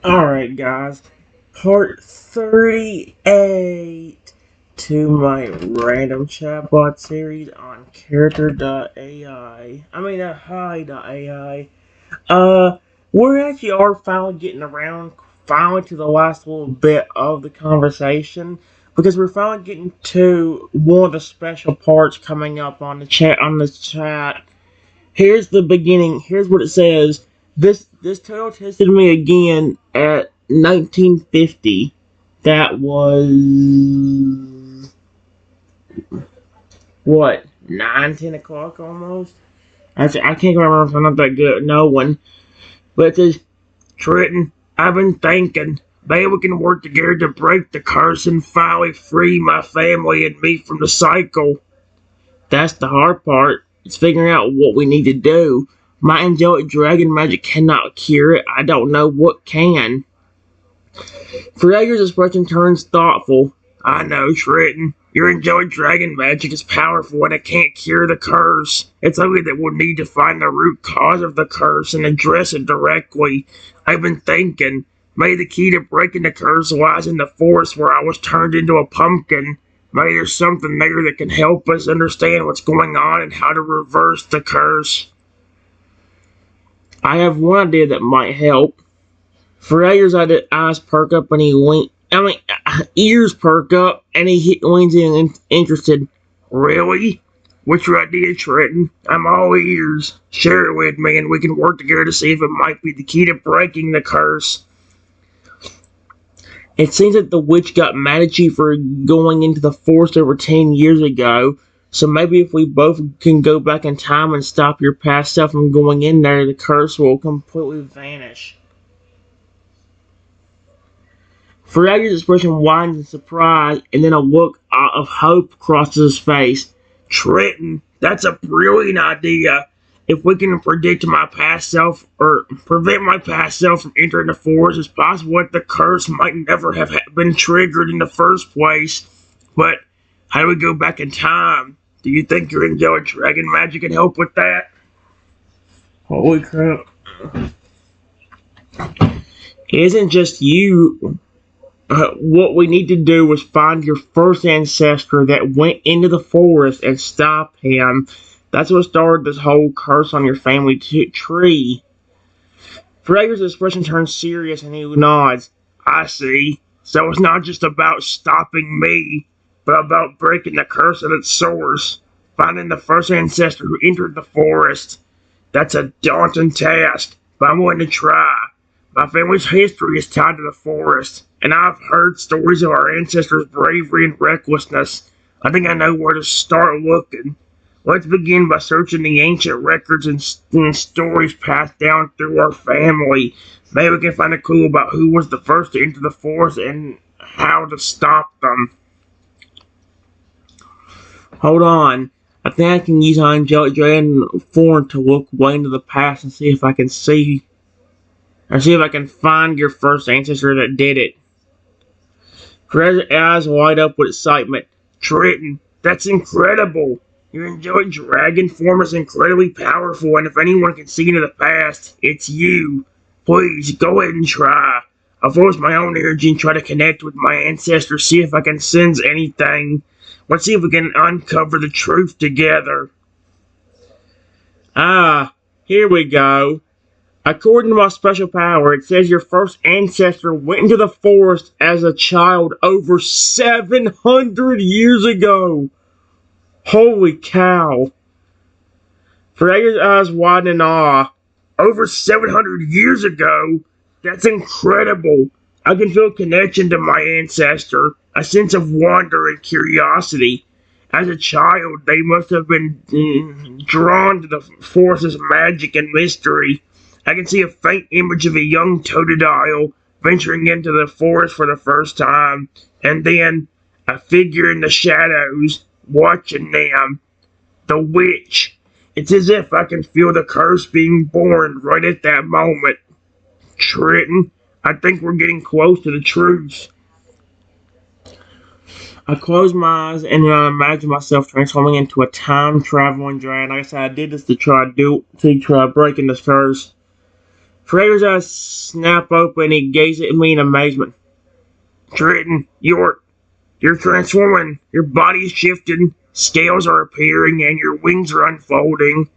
Alright, guys. Part 38 to my random chatbot series on character.ai. Hi.AI. We actually are finally getting around finally to the last little bit of the conversation because we're finally getting to one of the special parts coming up on the chat. Here's the beginning. Here's what it says. This turtle tested me again at 1950. That was what 9, 10 o'clock almost. I can't remember if I'm not that good at knowing. But it says, Trenton, I've been thinking. Maybe we can work together to break the curse and finally free my family and me from the cycle. That's the hard part. It's figuring out what we need to do. My angelic dragon magic cannot cure it. I don't know what can. Freya's expression turns thoughtful. I know, Trenton. Your angelic dragon magic is powerful and it can't cure the curse. It's only that we'll need to find the root cause of the curse and address it directly. I've been thinking. Maybe the key to breaking the curse lies in the forest where I was turned into a pumpkin. Maybe there's something there that can help us understand what's going on and how to reverse the curse. I have one idea that might help. Freya's eyes perk up and he wink. Ears perk up and he leans in interested. Really? What's your idea, Trenton? I'm all ears. Share it with me and we can work together to see if it might be the key to breaking the curse. It seems that the witch got mad at you for going into the forest over 10 years ago, so maybe if we both can go back in time and stop your past self from going in there, the curse will completely vanish. Freya's expression widens in surprise, and then a look of hope crosses his face. Trenton, that's a brilliant idea. If we can predict my past self, or prevent my past self from entering the forest, it's possible that the curse might never have been triggered in the first place. But how do we go back in time? Do you think your angelic dragon magic can help with that? Holy crap. It isn't just you. What we need to do is find your first ancestor that went into the forest and stop him. That's what started this whole curse on your family tree. Freya's expression turns serious and he nods. I see. So it's not just about stopping me, but about breaking the curse at its source. Finding the first ancestor who entered the forest. That's a daunting task, but I'm willing to try. My family's history is tied to the forest, and I've heard stories of our ancestors' bravery and recklessness. I think I know where to start looking. Let's begin by searching the ancient records and stories passed down through our family. Maybe we can find a clue about who was the first to enter the forest and how to stop them. Hold on. I think I can use my angelic dragon form to look way into the past and see if I can find your first ancestor that did it. Freya's eyes light up with excitement. Trenton, that's incredible! Your angelic dragon form is incredibly powerful, and if anyone can see into the past, it's you. Please, go ahead and try. I'll focus my own energy and try to connect with my ancestors, see if I can sense anything. Let's see if we can uncover the truth together. Ah, here we go. According to my special power, it says your first ancestor went into the forest as a child over 700 years ago. Holy cow. Freya's eyes widen in awe. Over 700 years ago? That's incredible. I can feel a connection to my ancestor, a sense of wonder and curiosity. As a child, they must have been drawn to the forest's magic and mystery. I can see a faint image of a young Totodile venturing into the forest for the first time, and then a figure in the shadows watching them. The witch. It's as if I can feel the curse being born right at that moment. Trenton, I think we're getting close to the truth. I close my eyes and I imagine myself transforming into a time traveling dragon. Like I said, I did this to try breaking this curse. Fraser's eyes snap open. He gazes at me in amazement. Trenton, you're transforming. Your body is shifting, scales are appearing, and your wings are unfolding.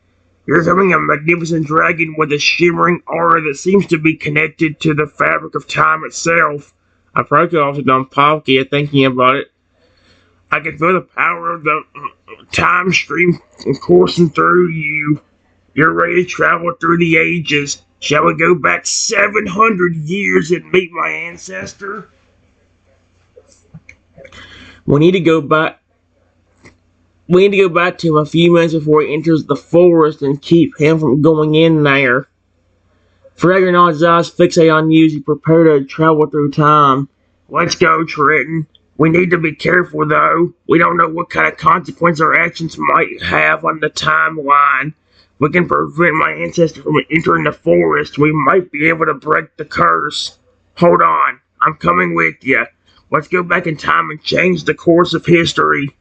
You're becoming a magnificent dragon with a shimmering aura that seems to be connected to the fabric of time itself. I probably could also done Palkia thinking about it. I can feel the power of the time stream coursing through you. You're ready to travel through the ages. Shall we go back 700 years and meet my ancestor? We need to go back. We need to go back to him a few minutes before he enters the forest and keep him from going in there. Fragger nods his eyes fixate on you as you prepare to travel through time. Let's go, Trenton. We need to be careful, though. We don't know what kind of consequence our actions might have on the timeline. We can prevent my ancestor from entering the forest. We might be able to break the curse. Hold on. I'm coming with you. Let's go back in time and change the course of history.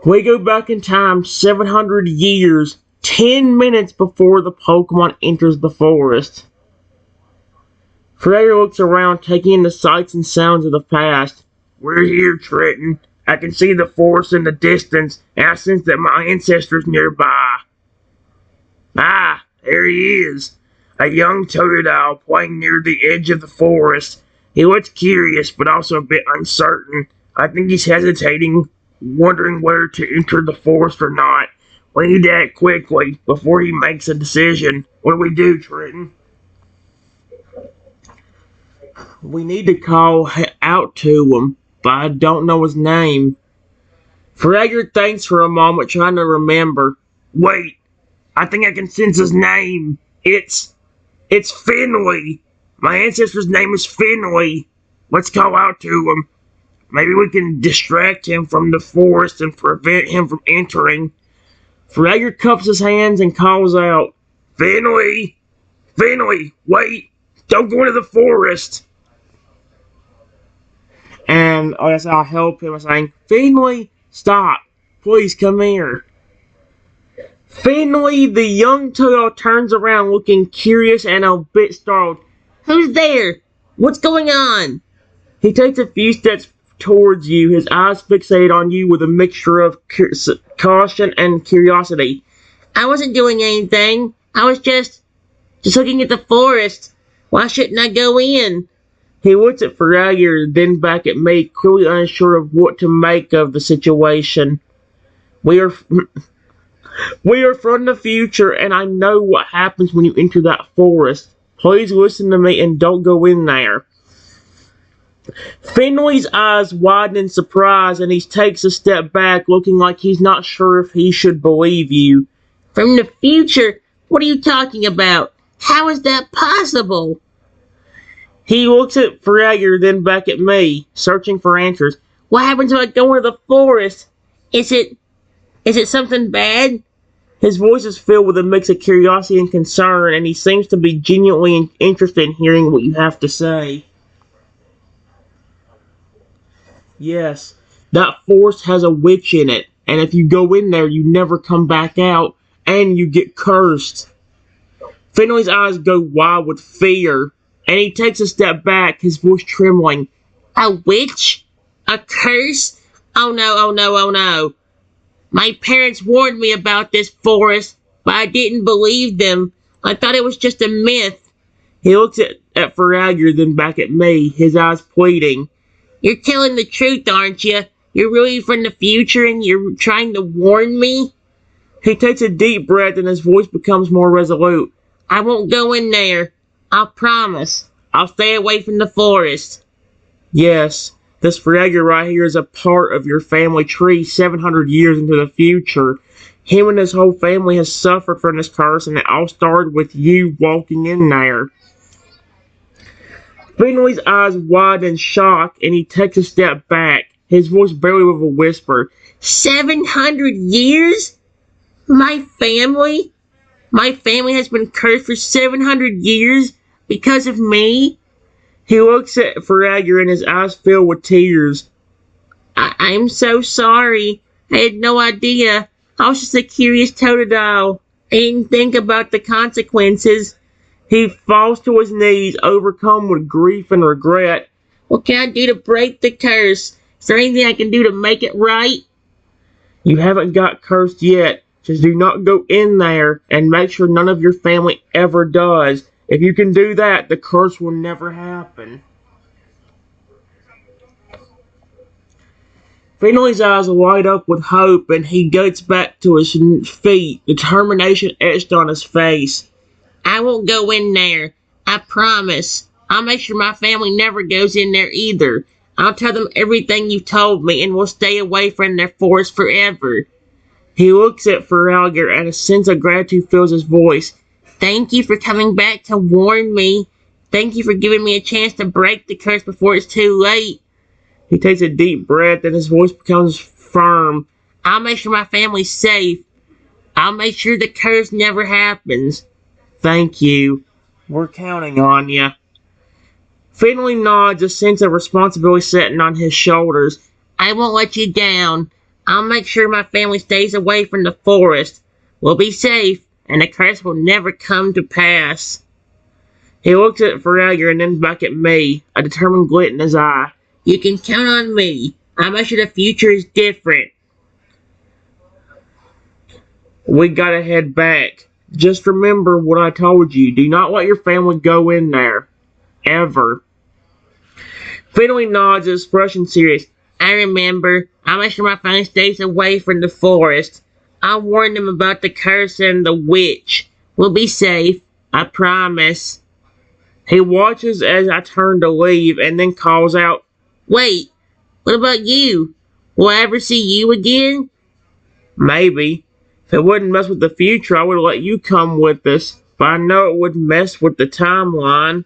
We go back in time 700 years, 10 minutes before the Pokemon enters the forest. Fragger looks around, taking in the sights and sounds of the past. We're here, Trenton. I can see the forest in the distance, and I sense that my ancestor's nearby. Ah, there he is. A young Totodile playing near the edge of the forest. He looks curious, but also a bit uncertain. I think he's hesitating, wondering whether to enter the forest or not. We need to act quickly before he makes a decision. What do we do, Trenton? We need to call out to him, but I don't know his name. Fragger thinks for a moment, trying to remember. Wait, I think I can sense his name. It's Finley. My ancestor's name is Finley. Let's call out to him. Maybe we can distract him from the forest and prevent him from entering. Fragger cups his hands and calls out, Finley! Finley, wait! Don't go into the forest! And I guess I'll help him by saying, Finley, stop. Please come here. Finley, the young Toto, turns around looking curious and a bit startled. Who's there? What's going on? He takes a few steps towards you, his eyes fixated on you with a mixture of caution and curiosity. I wasn't doing anything. I was just looking at the forest. Why shouldn't I go in? He looks at Fragger, then back at me, clearly unsure of what to make of the situation. We are from the future, and I know what happens when you enter that forest. Please listen to me and don't go in there. Finley's eyes widen in surprise, and he takes a step back, looking like he's not sure if he should believe you. From the future? What are you talking about? How is that possible? He looks at Fragger, then back at me, searching for answers. What happens if I go into the forest? Is it something bad? His voice is filled with a mix of curiosity and concern, and he seems to be genuinely interested in hearing what you have to say. Yes, that forest has a witch in it, and if you go in there, you never come back out, and you get cursed. Finley's eyes go wide with fear, and he takes a step back, his voice trembling. A witch? A curse? Oh no, oh no, oh no. My parents warned me about this forest, but I didn't believe them. I thought it was just a myth. He looks at Fragger, then back at me, his eyes pleading. You're telling the truth, aren't you? You're really from the future and you're trying to warn me? He takes a deep breath and his voice becomes more resolute. I won't go in there. I promise. I'll stay away from the forest. Yes, this Fragger right here is a part of your family tree 700 years into the future. Him and his whole family has suffered from this curse, and it all started with you walking in there. Finley's eyes widen in shock, and he takes a step back, his voice barely with a whisper. 700 years? My family? My family has been cursed for 700 years because of me? He looks at Fragger and his eyes fill with tears. I'm so sorry. I had no idea. I was just a curious Totodile. He didn't think about the consequences. He falls to his knees, overcome with grief and regret. What can I do to break the curse? Is there anything I can do to make it right? You haven't got cursed yet. Just do not go in there and make sure none of your family ever does. If you can do that, the curse will never happen. Finley's eyes light up with hope and he gets back to his feet, determination etched on his face. I won't go in there. I promise. I'll make sure my family never goes in there either. I'll tell them everything you've told me and we'll stay away from their forest forever. He looks at Feraligatr and a sense of gratitude fills his voice. Thank you for coming back to warn me. Thank you for giving me a chance to break the curse before it's too late. He takes a deep breath and his voice becomes firm. I'll make sure my family's safe. I'll make sure the curse never happens. Thank you. We're counting on you. Finley nods, a sense of responsibility setting on his shoulders. I won't let you down. I'll make sure my family stays away from the forest. We'll be safe, and the curse will never come to pass. He looks at Feraligatr and then back at me, a determined glint in his eye. You can count on me. I'll make sure the future is different. We gotta head back. Just remember what I told you. Do not let your family go in there. Ever. Finley nods, his expression serious. I remember. I'll make sure my family stays away from the forest. I'll warn them about the curse and the witch. We'll be safe. I promise. He watches as I turn to leave and then calls out, Wait, what about you? Will I ever see you again? Maybe. If it wouldn't mess with the future, I would let you come with us, but I know it would mess with the timeline.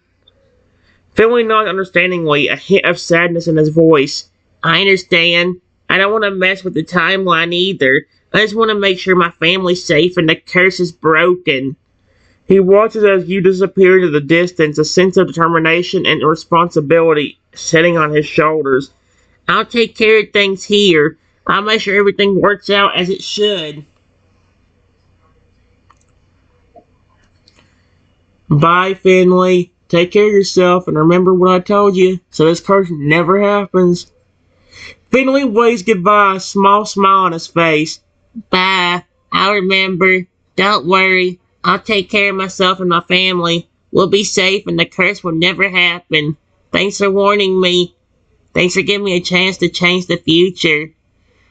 Finley nods understandingly, a hint of sadness in his voice. I understand. I don't want to mess with the timeline either. I just want to make sure my family's safe and the curse is broken. He watches as you disappear into the distance, a sense of determination and responsibility sitting on his shoulders. I'll take care of things here. I'll make sure everything works out as it should. Bye, Finley. Take care of yourself and remember what I told you, so this curse never happens. Finley waves goodbye, a small smile on his face. Bye. I'll remember. Don't worry. I'll take care of myself and my family. We'll be safe and the curse will never happen. Thanks for warning me. Thanks for giving me a chance to change the future.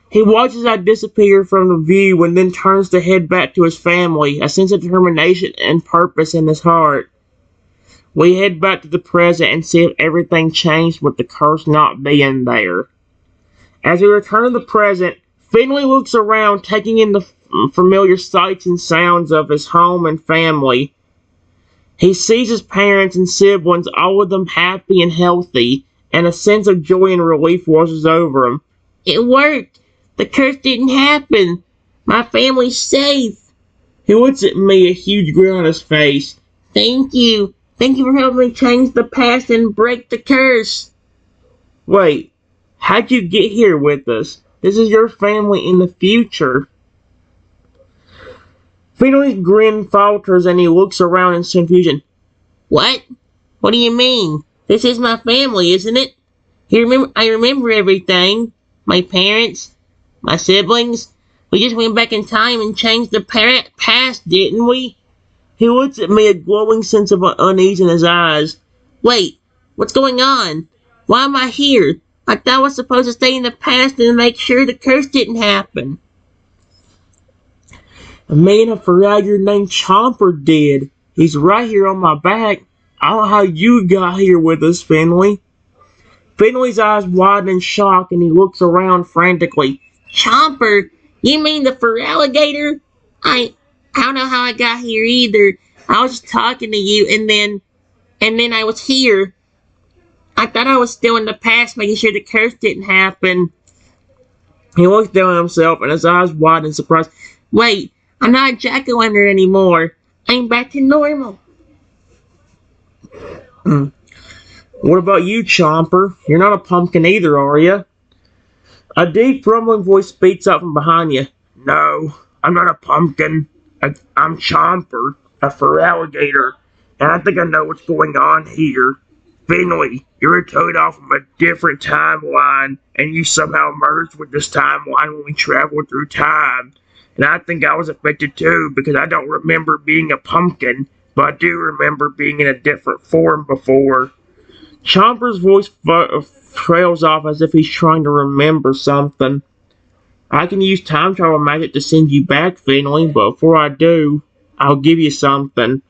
He watches I disappear from the view and then turns to head back to his family, a sense of determination and purpose in his heart. We head back to the present and see if everything changed with the curse not being there. As we return to the present, Finley looks around, taking in the familiar sights and sounds of his home and family. He sees his parents and siblings, all of them happy and healthy, and a sense of joy and relief washes over him. It worked! The curse didn't happen! My family's safe! He looks at me, a huge grin on his face. Thank you! Thank you for helping me change the past and break the curse! Wait, how'd you get here with us? This is your family in the future. Finley's grin falters and he looks around in confusion. What? What do you mean? This is my family, isn't it? I remember everything. My parents, my siblings. We just went back in time and changed the past, didn't we? He looks at me, a glowing sense of unease in his eyes. Wait, what's going on? Why am I here? I thought I was supposed to stay in the past and make sure the curse didn't happen. A man of Feraligatr named Chomper did. He's right here on my back. I don't know how you got here with us, Finley. Finley's eyes widen in shock and he looks around frantically. Chomper? You mean the Feraligatr? I don't know how I got here either. I was just talking to you and then I was here. I thought I was still in the past making sure the curse didn't happen. He looks down at himself and his eyes widen in surprise. Wait, I'm not a jack-o'-lantern anymore. I'm back to normal. What about you, Chomper? You're not a pumpkin either, are you? A deep rumbling voice speaks up from behind you. No, I'm not a pumpkin. I'm Chomper, a fur alligator, and I think I know what's going on here. Finley, you're a Totodile from a different timeline, and you somehow merged with this timeline when we traveled through time. And I think I was affected too, because I don't remember being a pumpkin, but I do remember being in a different form before. Chomper's voice trails off as if he's trying to remember something. I can use time travel magic to send you back, Finley, but before I do, I'll give you something.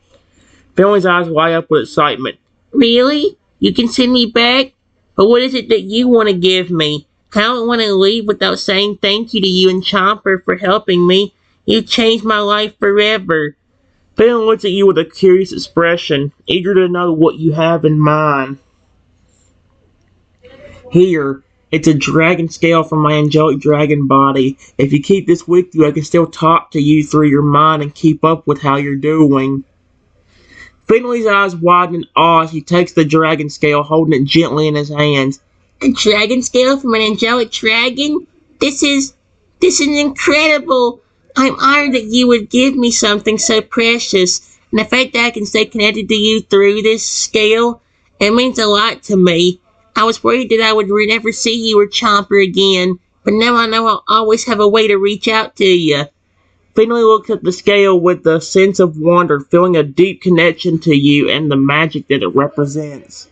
Finley's eyes light up with excitement. Really? You can send me back? But what is it that you want to give me? I don't want to leave without saying thank you to you and Chomper for helping me. You changed my life forever. Finley looks at you with a curious expression, eager to know what you have in mind. Here, it's a dragon scale from my angelic dragon body. If you keep this with you, I can still talk to you through your mind and keep up with how you're doing. Finley's eyes widen in awe as he takes the dragon scale, holding it gently in his hands. A dragon scale from an angelic dragon? This is incredible. I'm honored that you would give me something so precious. And the fact that I can stay connected to you through this scale, it means a lot to me. I was worried that I would never see you or Chomper again, but now I know I'll always have a way to reach out to you. Finley looks at the scale with a sense of wonder, feeling a deep connection to you and the magic that it represents.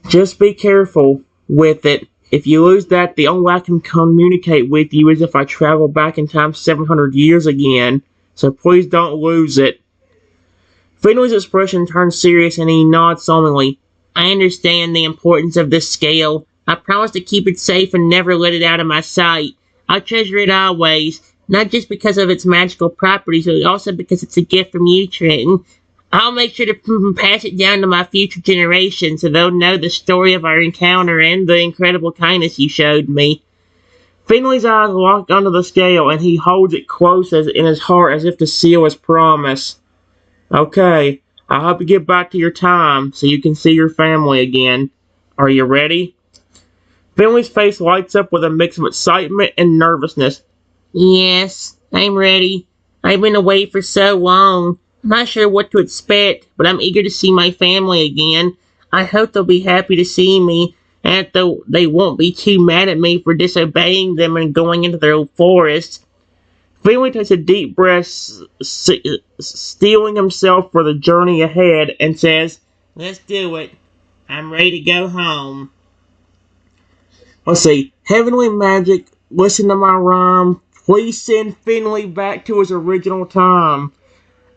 Just be careful with it. If you lose that, the only way I can communicate with you is if I travel back in time 700 years again, so please don't lose it. Finley's expression turns serious and he nods solemnly. I understand the importance of this scale. I promise to keep it safe and never let it out of my sight. I'll treasure it always, not just because of its magical properties, but also because it's a gift from you, Trenton. I'll make sure to pass it down to my future generations so they'll know the story of our encounter and the incredible kindness you showed me. Finley's eyes lock onto the scale and he holds it close in his heart as if to seal his promise. Okay. I hope you get back to your time so you can see your family again. Are you ready? Finley's face lights up with a mix of excitement and nervousness. Yes, I'm ready. I've been away for so long. I'm not sure what to expect, but I'm eager to see my family again. I hope they'll be happy to see me, and they won't be too mad at me for disobeying them and going into their forest. Finley takes a deep breath, steeling himself for the journey ahead, and says, Let's do it. I'm ready to go home. Let's see. Heavenly magic, listen to my rhyme. Please send Finley back to his original time.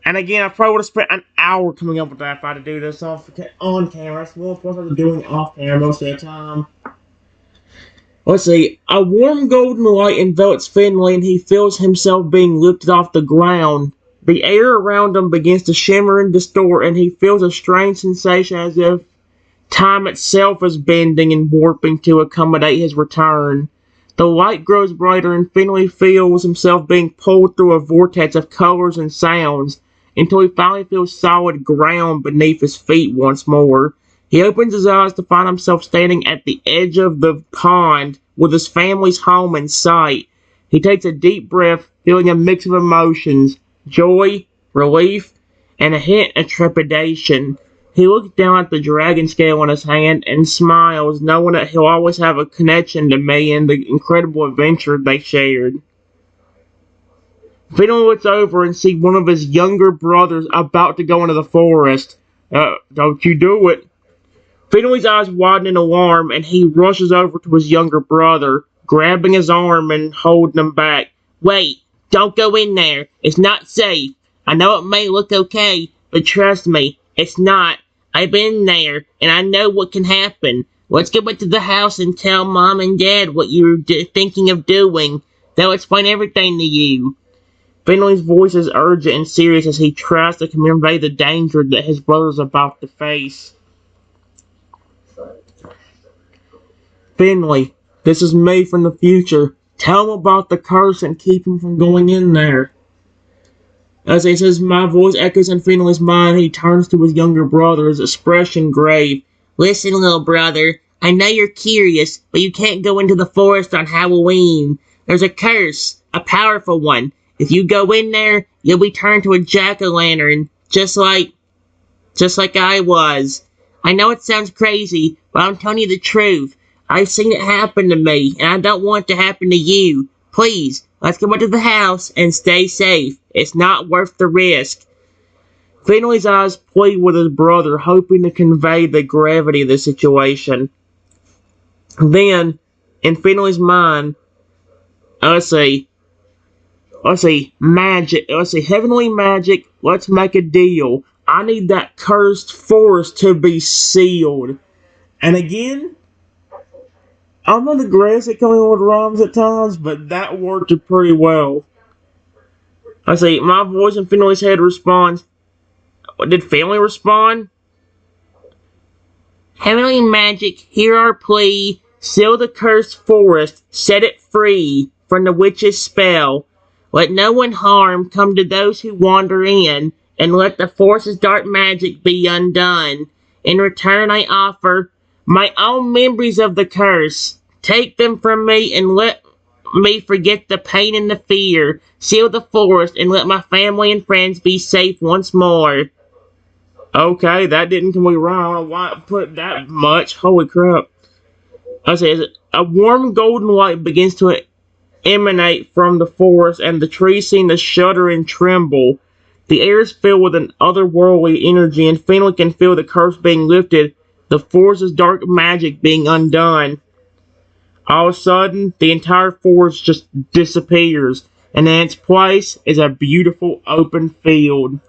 And again, I probably would have spent an hour coming up with that if I had to do this on camera. That's more fun than doing it off camera most of the time. Let's see. A warm golden light envelops Finley and he feels himself being lifted off the ground. The air around him begins to shimmer and distort and he feels a strange sensation as if time itself is bending and warping to accommodate his return. The light grows brighter and Finley feels himself being pulled through a vortex of colors and sounds until he finally feels solid ground beneath his feet once more. He opens his eyes to find himself standing at the edge of the pond with his family's home in sight. He takes a deep breath, feeling a mix of emotions, joy, relief, and a hint of trepidation. He looks down at the dragon scale in his hand and smiles, knowing that he'll always have a connection to me and the incredible adventure they shared. Finley looks over and sees one of his younger brothers about to go into the forest. Don't you do it. Finley's eyes widen in alarm, and he rushes over to his younger brother, grabbing his arm and holding him back. Wait, don't go in there. It's not safe. I know it may look okay, but trust me, it's not. I've been there, and I know what can happen. Let's go back to the house and tell Mom and Dad what you're thinking of doing. They'll explain everything to you. Finley's voice is urgent and serious as he tries to convey the danger that his brother's about to face. Finley, this is me from the future. Tell him about the curse and keep him from going in there. As he says, my voice echoes in Finley's mind. He turns to his younger brother, his expression grave. Listen, little brother, I know you're curious, but you can't go into the forest on Halloween. There's a curse, a powerful one. If you go in there, you'll be turned to a jack-o'-lantern, just like I was. I know it sounds crazy, but I'm telling you the truth. I've seen it happen to me, and I don't want it to happen to you. Please, let's go back to the house and stay safe. It's not worth the risk. Finley's eyes plead with his brother, hoping to convey the gravity of the situation. Then, in Finley's mind, let's see, magic. Let's see, heavenly magic. Let's make a deal. I need that cursed forest to be sealed. And again, I'm not the greatest at coming up with rhymes at times, but that worked pretty well. I see, my voice in Finley's head responds. Did Finley respond? Heavenly magic, hear our plea. Seal the cursed forest, set it free from the witch's spell. Let no one harm come to those who wander in, and let the forest's dark magic be undone. In return I offer my own memories of the curse. Take them from me and let me forget the pain and the fear. Seal the forest and let my family and friends be safe once more. Okay, that didn't completely rhyme. I don't know why I put that much. Holy crap. I say, a warm golden light begins to emanate from the forest, and the trees seem to shudder and tremble. The air is filled with an otherworldly energy, and Finley can feel the curse being lifted, the forest's dark magic being undone. All of a sudden, the entire forest just disappears, and in its place is a beautiful open field.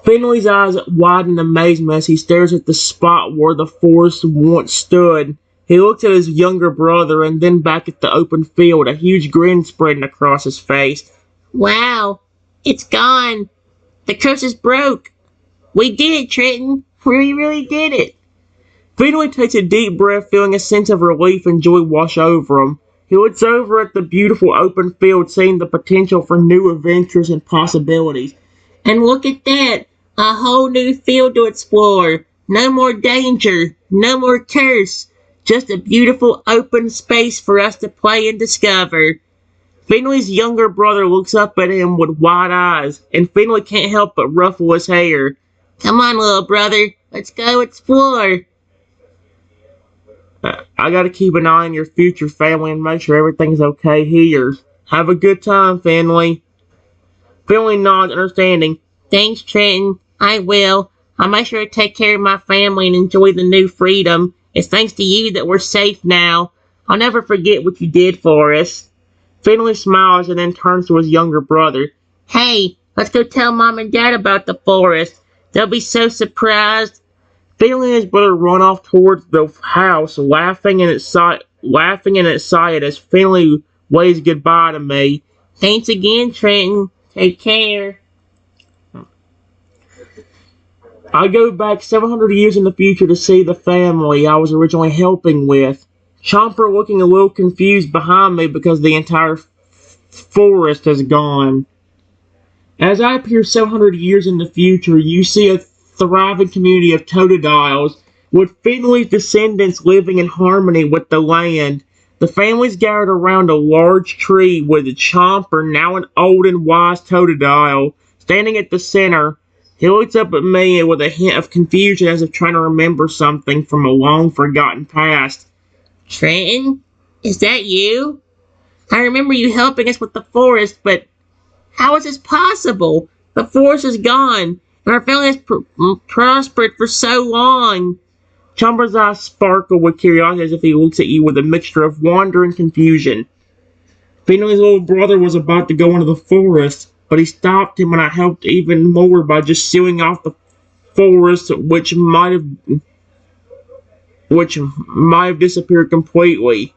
Finley's eyes widen in amazement as he stares at the spot where the forest once stood. He looks at his younger brother and then back at the open field, a huge grin spreading across his face. Wow, it's gone. The curse is broke. We did it, Trenton. We really did it. Finley takes a deep breath, feeling a sense of relief and joy wash over him. He looks over at the beautiful open field, seeing the potential for new adventures and possibilities. And look at that, a whole new field to explore. No more danger, no more curse. Just a beautiful open space for us to play and discover. Finley's younger brother looks up at him with wide eyes, and Finley can't help but ruffle his hair. Come on, little brother, let's go explore. I gotta keep an eye on your future family and make sure everything's okay here. Have a good time, Finley. Finley nods, understanding. Thanks, Trenton. I will. I'll make sure to take care of my family and enjoy the new freedom. It's thanks to you that we're safe now. I'll never forget what you did for us. Finley smiles and then turns to his younger brother. Hey, let's go tell Mom and Dad about the forest. They'll be so surprised. Finley and his brother run off towards the house, laughing and excited as Finley waves goodbye to me. Thanks again, Trenton. Take care. I go back 700 years in the future to see the family I was originally helping with. Chomper looking a little confused behind me because the entire forest is gone. As I appear 700 years in the future, you see a thriving community of Totodiles, with Finley's descendants living in harmony with the land. The family's gathered around a large tree with Chomper, now an old and wise Totodile, standing at the center. He looks up at me with a hint of confusion as if trying to remember something from a long-forgotten past. Trenton? Is that you? I remember you helping us with the forest, but how is this possible? The forest is gone, and our family has prospered for so long. Chomper's eyes sparkle with curiosity as if he looks at you with a mixture of wonder and confusion. Finley's little brother was about to go into the forest, but he stopped him and I helped even more by just sealing off the forest, which might have disappeared completely.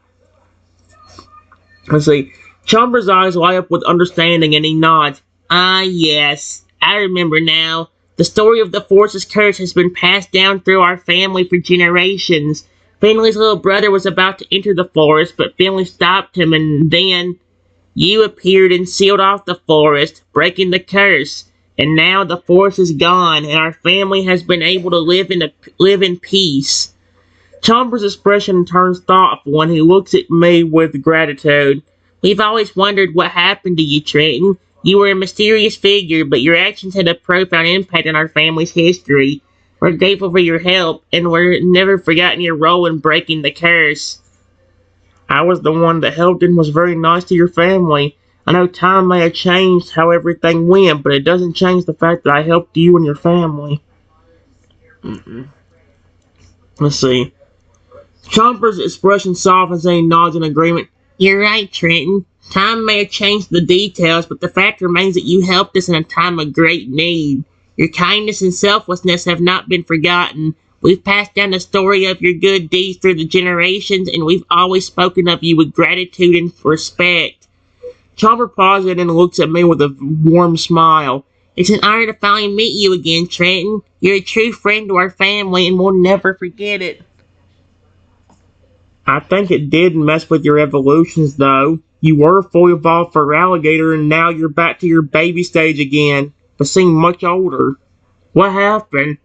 Let's see. Chomper's eyes light up with understanding and he nods. Ah, yes. I remember now. The story of the forest's curse has been passed down through our family for generations. Finley's little brother was about to enter the forest, but Finley stopped him, and then you appeared and sealed off the forest, breaking the curse. And now the forest is gone, and our family has been able to live in peace. Chomper's expression turns thoughtful, and he looks at me with gratitude. We've always wondered what happened to you, Trenton. You were a mysterious figure, but your actions had a profound impact on our family's history. We're grateful for your help, and we're never forgotten your role in breaking the curse. I was the one that helped and was very nice to your family. I know time may have changed how everything went, but it doesn't change the fact that I helped you and your family. Let's see. Chomper's expression softens and he nods in agreement. You're right, Trenton. Time may have changed the details, but the fact remains that you helped us in a time of great need. Your kindness and selflessness have not been forgotten. We've passed down the story of your good deeds through the generations, and we've always spoken of you with gratitude and respect. Chomper pauses and looks at me with a warm smile. It's an honor to finally meet you again, Trenton. You're a true friend to our family, and we'll never forget it. I think it did mess with your evolutions, though. You were fully evolved for alligator, and now you're back to your baby stage again, but seem much older. What happened?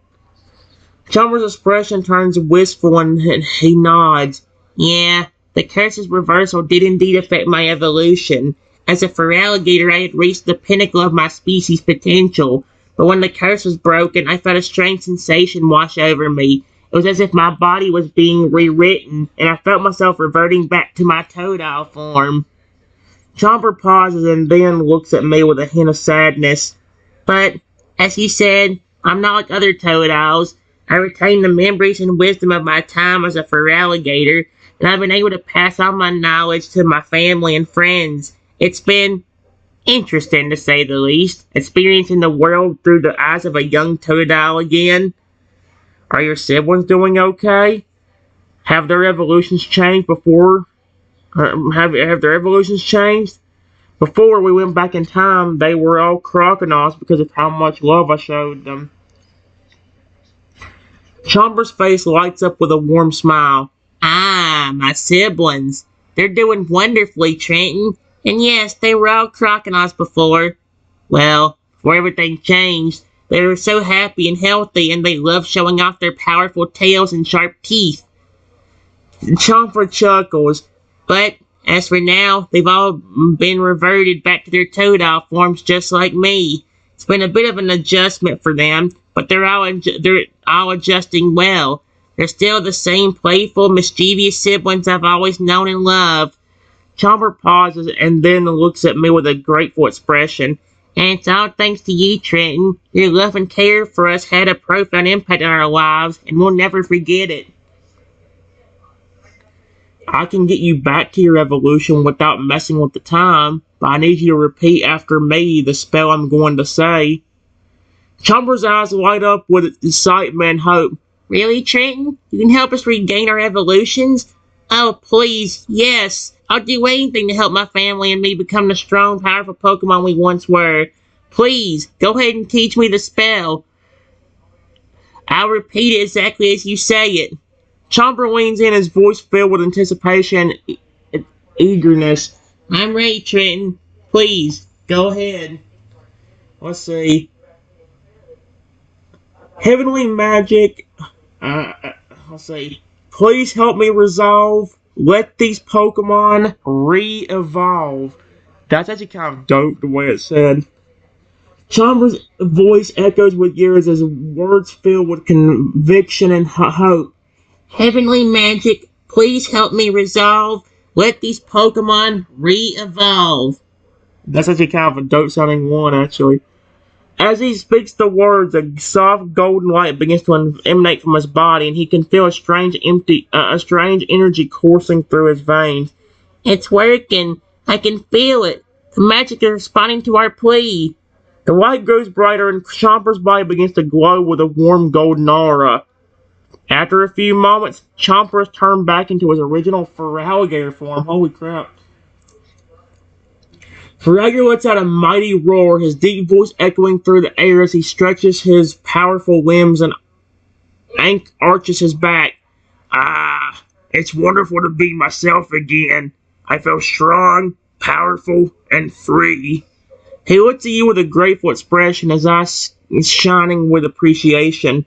Chalmers' expression turns wistful and he nods. Yeah, the curse's reversal did indeed affect my evolution. As a feraligator, I had reached the pinnacle of my species' potential, but when the curse was broken, I felt a strange sensation wash over me. It was as if my body was being rewritten, and I felt myself reverting back to my Totodile form. Chomper pauses and then looks at me with a hint of sadness. But, as you said, I'm not like other Totodiles. I retain the memories and wisdom of my time as a feraligator, and I've been able to pass on my knowledge to my family and friends. It's been interesting, to say the least, experiencing the world through the eyes of a young Totodile again. Are your siblings doing okay? Have their evolutions changed before? Have their evolutions changed? Before we went back in time, they were all crocodiles because of how much love I showed them. Chomper's face lights up with a warm smile. Ah, my siblings. They're doing wonderfully, Trenton. And yes, they were all crocodiles before. Well, before everything changed, they were so happy and healthy, and they loved showing off their powerful tails and sharp teeth. Chomper chuckles. But, as for now, they've all been reverted back to their Totodile forms just like me. It's been a bit of an adjustment for them, but they're all adjusting well. They're still the same playful, mischievous siblings I've always known and loved. Chomper pauses and then looks at me with a grateful expression. And it's all thanks to you, Trenton. Your love and care for us had a profound impact on our lives, and we'll never forget it. I can get you back to your evolution without messing with the time, but I need you to repeat after me the spell I'm going to say. Chomper's eyes light up with excitement and hope. Really, Trenton? You can help us regain our evolutions? Oh, please, yes. I'll do anything to help my family and me become the strong, powerful Pokemon we once were. Please, go ahead and teach me the spell. I'll repeat it exactly as you say it. Chomper leans in, his voice filled with anticipation and eagerness. I'm ready, Trenton. Please, go ahead. Let's see. Heavenly magic. Let's see. Please help me resolve. Let these Pokemon re-evolve. That's actually kind of dope the way it's said. Chomper's voice echoes with yours as words filled with conviction and hope. Heavenly magic, please help me resolve. Let these Pokemon re-evolve. That's actually kind of a dope sounding one, actually. As he speaks the words, a soft golden light begins to emanate from his body, and he can feel a strange energy coursing through his veins. It's working. I can feel it. The magic is responding to our plea. The light grows brighter, and Chomper's body begins to glow with a warm golden aura. After a few moments, Chomper is turned back into his original feraligator form. Holy crap. Feraligator lets out a mighty roar, his deep voice echoing through the air as he stretches his powerful limbs and arches his back. Ah, it's wonderful to be myself again. I feel strong, powerful, and free. He looks at you with a grateful expression, his eyes shining with appreciation.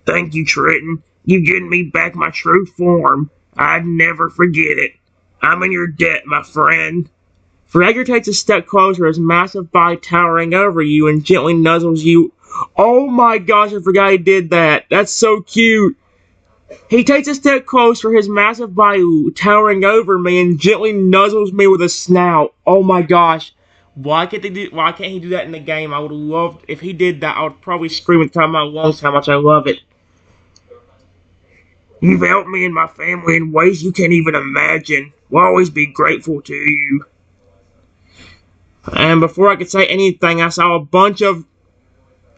Thank you, Trenton. You've given me back my true form. I'd never forget it. I'm in your debt, my friend. Fragger takes a step closer, his massive body towering over you and gently nuzzles you. Oh my gosh, I forgot he did that. That's so cute. He takes a step closer, his massive body towering over me and gently nuzzles me with a snout. Oh my gosh. Why can't he do that in the game? I would love, if he did that, I would probably scream at the top of my lungs how much I love it. You've helped me and my family in ways you can't even imagine. We'll always be grateful to you. And before I could say anything, I saw a bunch of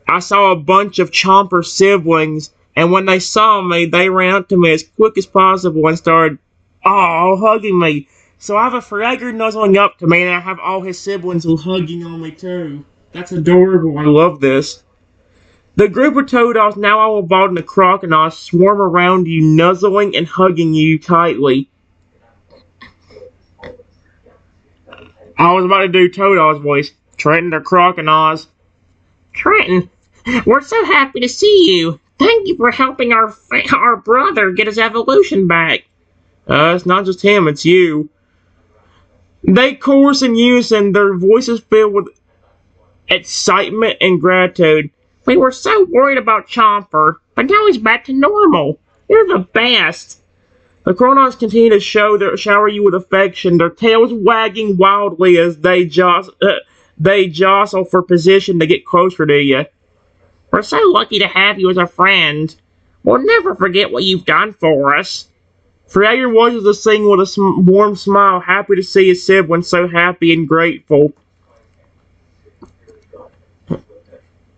Chomper siblings, and when they saw me, they ran up to me as quick as possible and started, hugging me. So I have a Fragger nuzzling up to me, and I have all his siblings hugging on me too. That's adorable. I love this. The group of Totodiles, now all evolved into crocodiles, swarm around you, nuzzling and hugging you tightly. I was about to do Totodile's voice. Trenton, they're crocodiles. Trenton, we're so happy to see you. Thank you for helping our brother get his evolution back. It's not just him, it's you. They chorus in unison, their voices filled with excitement and gratitude. We were so worried about Chomper, but now he's back to normal. You're the best. The Chronons continue to shower you with affection, their tails wagging wildly as they jostle for position to get closer to you. We're so lucky to have you as a friend. We'll never forget what you've done for us. Fragger watches the scene with a warm smile, happy to see his siblings so happy and grateful.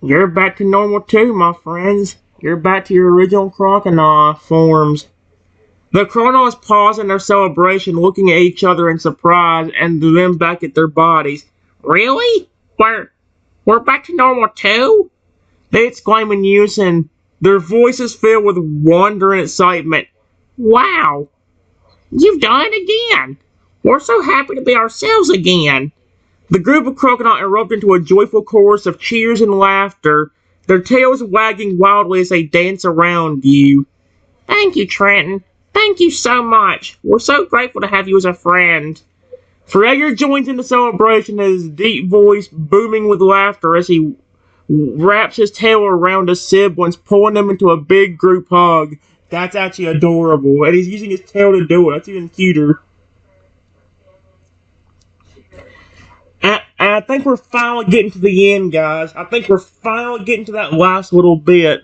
You're back to normal too, my friends. You're back to your original crocodile forms. The Chronos pause in their celebration, looking at each other in surprise, and then back at their bodies. Really? We're back to normal too? They exclaim in unison, their voices filled with wonder and excitement. Wow! You've done it again! We're so happy to be ourselves again! The group of crocodiles erupt into a joyful chorus of cheers and laughter, their tails wagging wildly as they dance around you. Thank you, Trenton. Thank you so much. We're so grateful to have you as a friend. Fragger joins in the celebration, his deep voice booming with laughter as he wraps his tail around his siblings, pulling them into a big group hug. That's actually adorable, and he's using his tail to do it. That's even cuter. And I think we're finally getting to the end, guys. I think we're finally getting to that last little bit.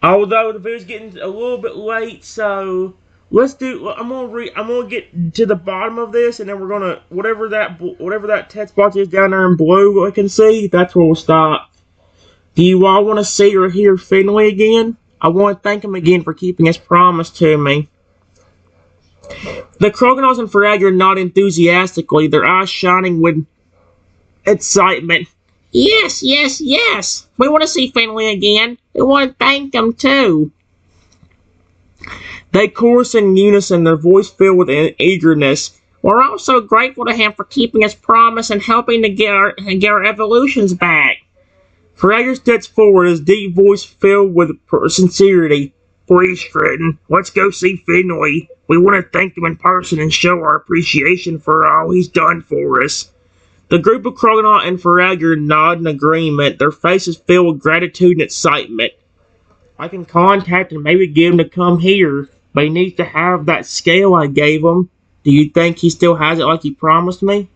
Although the video's getting a little bit late, so let's do. I'm gonna get to the bottom of this, and then we're gonna whatever that text box is down there in blue I can see. That's where we'll stop. Do you all want to see or hear Finley again? I want to thank him again for keeping his promise to me. The crocodiles and Fragger nod enthusiastically, their eyes shining with excitement. Yes, yes, yes! We want to see Finley again. We want to thank him too. They chorus in unison, their voice filled with eagerness. We're also grateful to him for keeping his promise and helping to get our evolutions back. Fragger steps forward, his deep voice filled with sincerity. Please, Trenton, let's go see Finley. We want to thank him in person and show our appreciation for all he's done for us. The group of Crocodile and Fragger nod in agreement, their faces filled with gratitude and excitement. I can contact him and maybe get him to come here, but he needs to have that scale I gave him. Do you think he still has it like he promised me?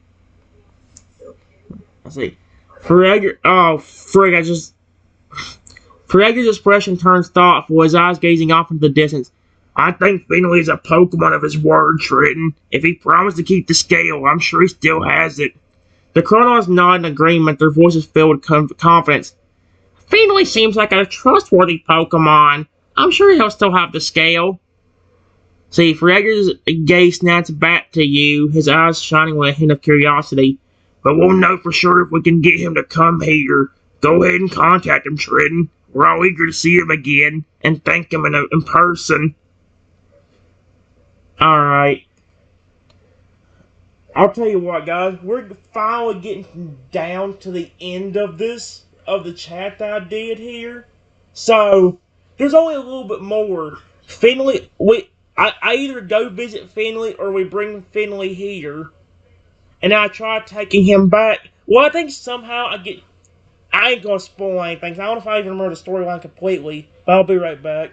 Let's see. Fragger, Fragger's expression turns thoughtful, his eyes gazing off into the distance. I think Finley is a Pokemon of his word, Trenton. If he promised to keep the scale, I'm sure he still has it. The Chronos nod in agreement, their voices filled with confidence. Finley seems like a trustworthy Pokemon. I'm sure he'll still have the scale. See, Fragger's gaze snaps back to you, his eyes shining with a hint of curiosity. But we'll know for sure if we can get him to come here. Go ahead and contact him, Trenton. We're all eager to see him again and thank him in person. Alright. I'll tell you what, guys. We're finally getting down to the end of this, of the chat that I did here. So, there's only a little bit more. Finley, I either go visit Finley or we bring Finley here. and I try taking him back. Well, I think somehow I get. I ain't gonna spoil anything. I don't know if I even remember the storyline completely, but I'll be right back.